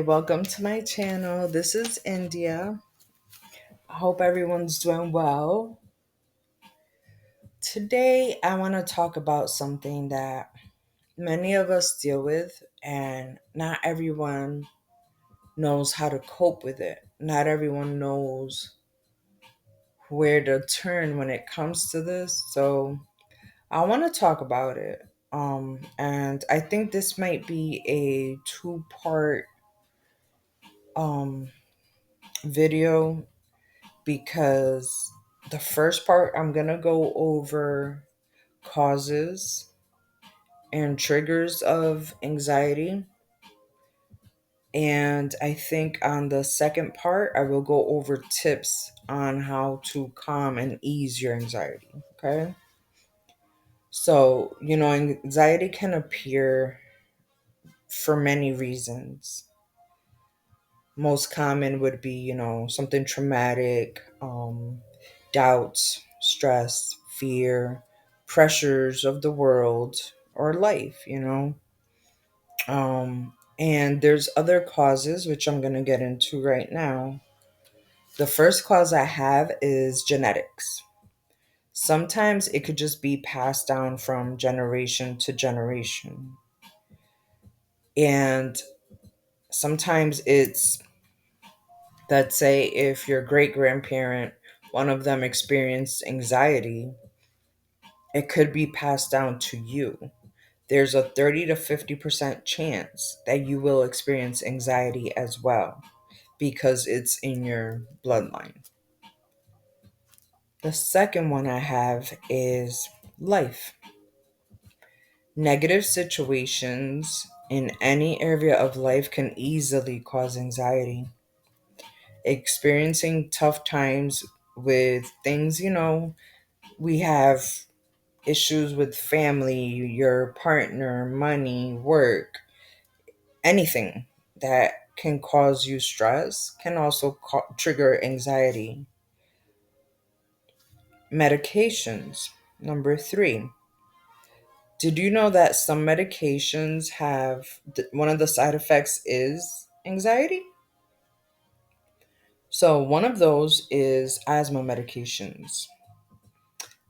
welcome to my channel. This is India. I hope everyone's doing well. Today, I want to talk about something that many of us deal with, and not everyone knows how to cope with it. Not everyone knows where to turn when it comes to this. So, I want to talk about it. And I think this might be a two-part um video because the first part I'm going to go over causes and triggers of anxiety. And I think on the second part, I will go over tips on how to calm and ease your anxiety. Okay. So, anxiety can appear for many reasons. Most common would be, something traumatic, doubts, stress, fear, pressures of the world or life. And there's other causes, which I'm going to get into right now. The first cause I have is genetics. Sometimes it could just be passed down from generation to generation. And sometimes it's, let's say, if your great grandparent, one of them experienced anxiety, it could be passed down to you. There's a 30 to 50% chance that you will experience anxiety as well because it's in your bloodline. The second one I have is life. Negative situations in any area of life can easily cause anxiety. Experiencing tough times with things, we have issues with family, your partner, money, work, anything that can cause you stress can also trigger anxiety. Medications. Number three. Did you know that some medications have one of the side effects is anxiety? So, one of those is asthma medications.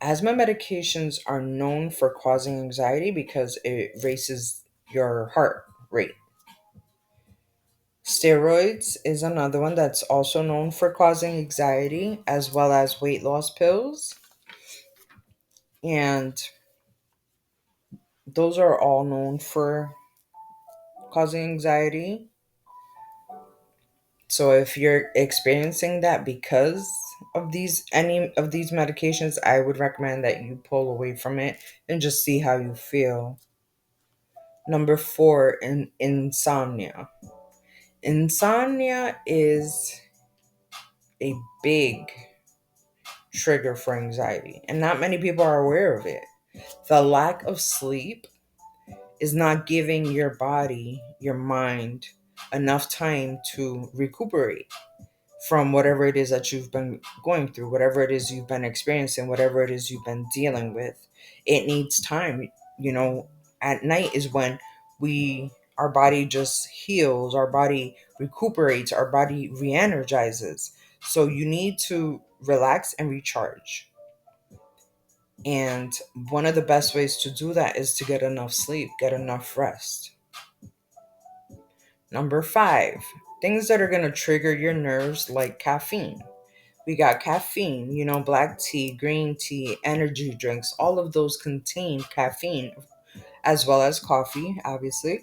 Asthma medications are known for causing anxiety because it raises your heart rate. Steroids is another one that's also known for causing anxiety, as well as weight loss pills. And those are all known for causing anxiety. So if you're experiencing that because of any of these medications, I would recommend that you pull away from it and just see how you feel. Number four, insomnia. Insomnia is a big trigger for anxiety, and not many people are aware of it. The lack of sleep is not giving your body, your mind, enough time to recuperate from whatever it is that you've been going through, whatever it is you've been experiencing, whatever it is you've been dealing with. It needs time. At night is when our body just heals, our body recuperates, our body re-energizes. So you need to relax and recharge. And one of the best ways to do that is to get enough sleep, get enough rest. Number five, things that are going to trigger your nerves like caffeine. We got caffeine, black tea, green tea, energy drinks, all of those contain caffeine, as well as coffee, obviously.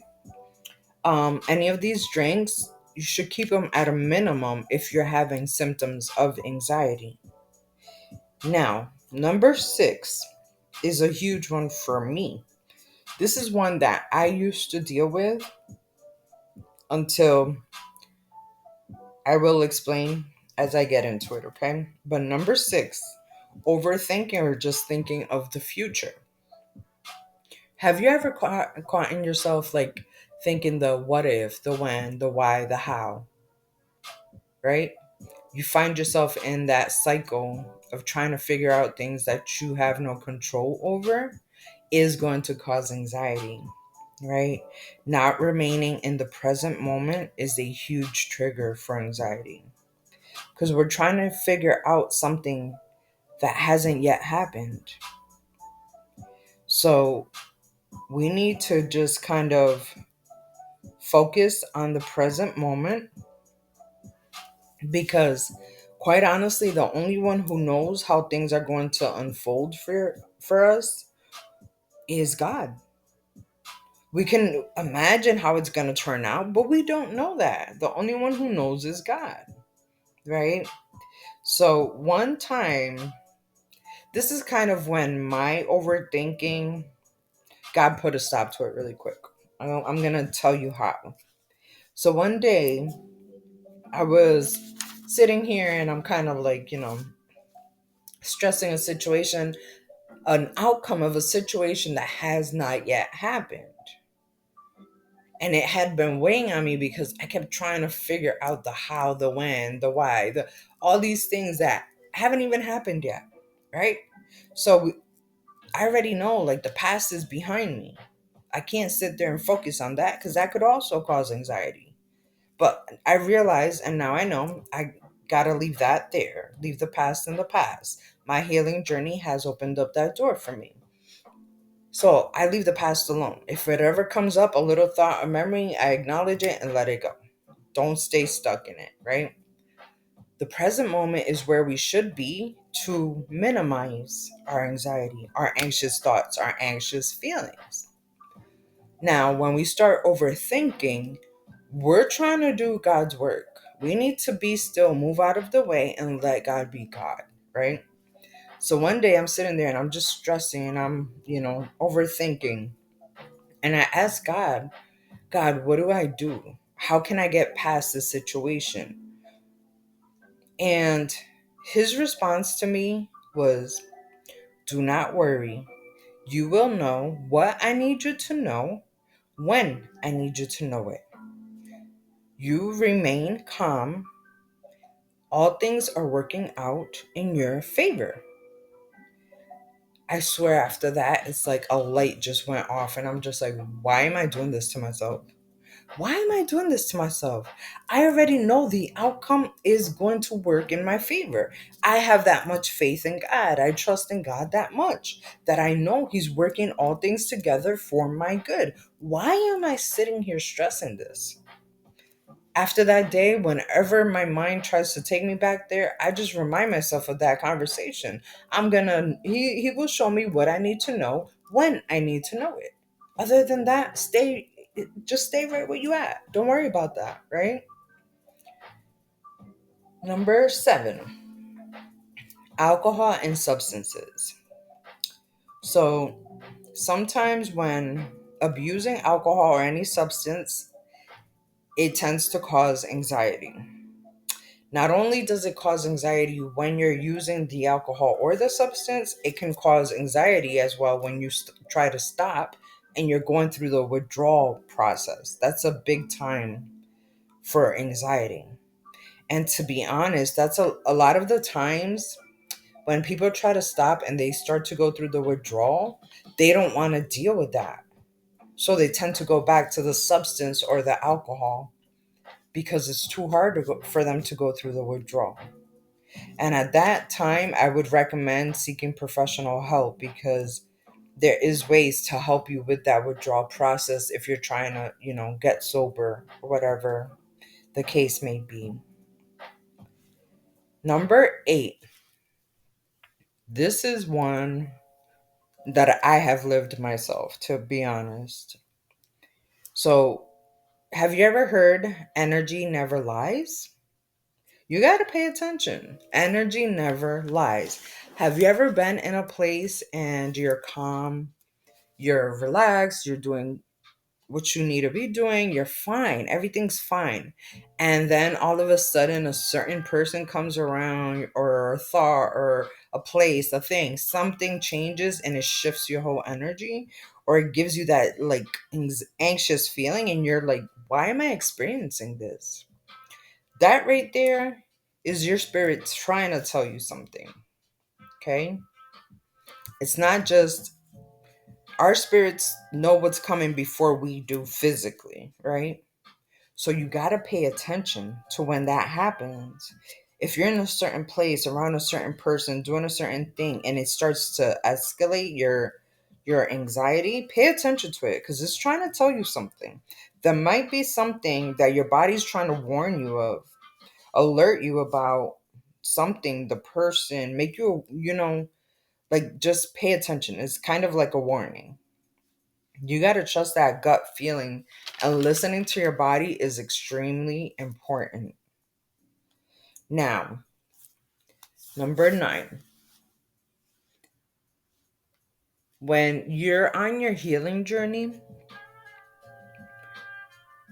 Any of these drinks, you should keep them at a minimum if you're having symptoms of anxiety. Now, number six is a huge one for me. This is one that I used to deal with until I will explain as I get into it, okay? But number six, overthinking or just thinking of the future. Have you ever caught in yourself like thinking the what if, the when, the why, the how, right? You find yourself in that cycle of trying to figure out things that you have no control over is going to cause anxiety. right? Not remaining in the present moment is a huge trigger for anxiety because we're trying to figure out something that hasn't yet happened. So we need to just kind of focus on the present moment because quite honestly the only one who knows how things are going to unfold for us is God. We can imagine how it's going to turn out, but we don't know that. The only one who knows is God, right? So one time, this is kind of when my overthinking, God put a stop to it really quick. I'm going to tell you how. So one day I was sitting here and I'm kind of like, stressing a situation, an outcome of a situation that has not yet happened. And it had been weighing on me because I kept trying to figure out the how, the when, the why, all these things that haven't even happened yet, right? So I already know like the past is behind me. I can't sit there and focus on that because that could also cause anxiety. But I realize, and now I know, I gotta leave that there, leave the past in the past. My healing journey has opened up that door for me. So I leave the past alone. If it ever comes up, a little thought or memory, I acknowledge it and let it go. Don't stay stuck in it, right? The present moment is where we should be to minimize our anxiety, our anxious thoughts, our anxious feelings. Now, when we start overthinking, we're trying to do God's work. We need to be still, move out of the way, and let God be God, right? So one day I'm sitting there and I'm just stressing and I'm, overthinking. And I asked God, God, what do I do? How can I get past this situation? And his response to me was, do not worry. You will know what I need you to know when I need you to know it. You remain calm. All things are working out in your favor. I swear after that, it's like a light just went off, and I'm just like, why am I doing this to myself? Why am I doing this to myself? I already know the outcome is going to work in my favor. I have that much faith in God. I trust in God that much that I know He's working all things together for my good. Why am I sitting here stressing this? After that day, whenever my mind tries to take me back there, I just remind myself of that conversation. He will show me what I need to know when I need to know it. Other than that, just stay right where you at. Don't worry about that, right? Number 7, alcohol and substances. So sometimes when abusing alcohol or any substance, it tends to cause anxiety. Not only does it cause anxiety when you're using the alcohol or the substance, it can cause anxiety as well when you try to stop and you're going through the withdrawal process. That's a big time for anxiety. And to be honest, that's a lot of the times when people try to stop and they start to go through the withdrawal, they don't want to deal with that. So they tend to go back to the substance or the alcohol because it's too hard for them to go through the withdrawal. And at that time, I would recommend seeking professional help because there is ways to help you with that withdrawal process if you're trying to, get sober or whatever the case may be. Number 8. This is one that I have lived myself, to be honest. So, have you ever heard energy never lies? You got to pay attention. Energy never lies. Have you ever been in a place and you're calm, you're relaxed, you're doing what you need to be doing, you're fine, everything's fine. And then all of a sudden, a certain person comes around, or a thought, or a place, a thing, something changes and it shifts your whole energy, or it gives you that like anxious feeling, and you're like, why am I experiencing this? That right there is your spirit trying to tell you something. Okay. It's not just Our spirits know what's coming before we do physically, right? So you got to pay attention to when that happens. If you're in a certain place around a certain person doing a certain thing and it starts to escalate your anxiety, pay attention to it because it's trying to tell you something. There might be something that your body's trying to warn you of, alert you about something, the person, make you, like just pay attention. It's kind of like a warning. You got to trust that gut feeling, and listening to your body is extremely important. Now, number 9, when you're on your healing journey,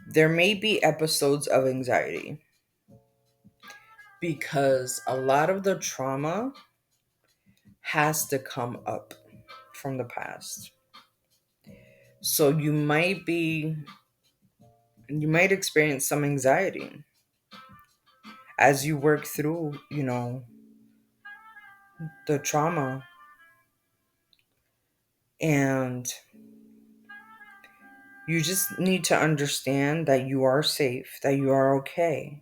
there may be episodes of anxiety because a lot of the trauma has to come up from the past. So you might experience some anxiety as you work through, the trauma. And you just need to understand that you are safe, that you are okay,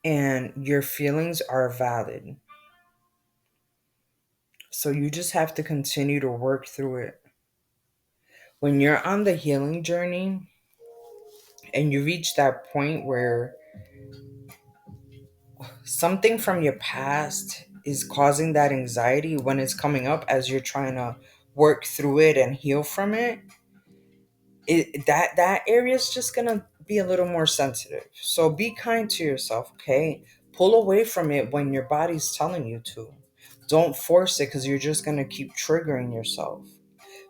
and your feelings are valid. So you just have to continue to work through it. When you're on the healing journey and you reach that point where something from your past is causing that anxiety when it's coming up as you're trying to work through it and heal from it, that area is just gonna be a little more sensitive. So be kind to yourself, okay? Pull away from it when your body's telling you to. Don't force it because you're just gonna keep triggering yourself.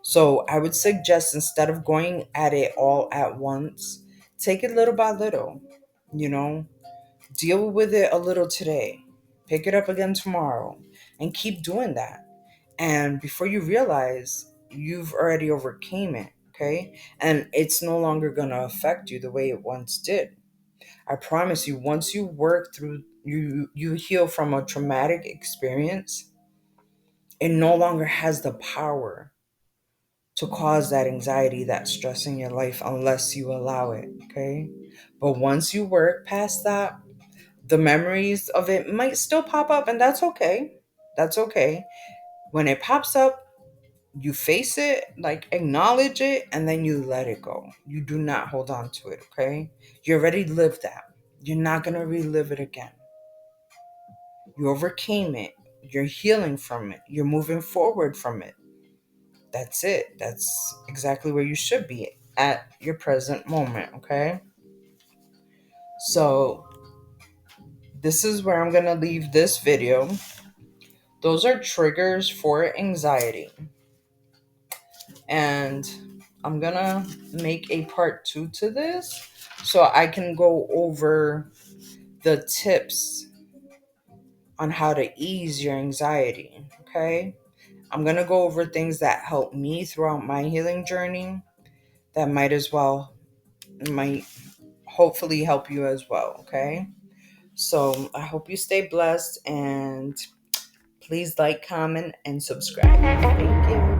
So I would suggest, instead of going at it all at once, take it little by little. You know, deal with it a little today, pick it up again tomorrow, and keep doing that. And before you realize, you've already overcame it, okay? And it's no longer going to affect you the way it once did. I promise you, once you work through, you heal from a traumatic experience, it no longer has the power to cause that anxiety, that stress in your life, unless you allow it, okay? But once you work past that, the memories of it might still pop up, and that's okay. That's okay. When it pops up, you face it, like acknowledge it, and then you let it go. You do not hold on to it, okay? You already lived that. You're not going to relive it again. You overcame it. You're healing from it. You're moving forward from it. That's it. That's exactly where you should be at your present moment, okay? So, this is where I'm going to leave this video. Those are triggers for anxiety. And I'm gonna make a part 2 to this so I can go over the tips on how to ease your anxiety. Okay, I'm gonna go over things that help me throughout my healing journey that might hopefully help you as well. Okay, so I hope you stay blessed, and please like, comment, and subscribe. Thank you.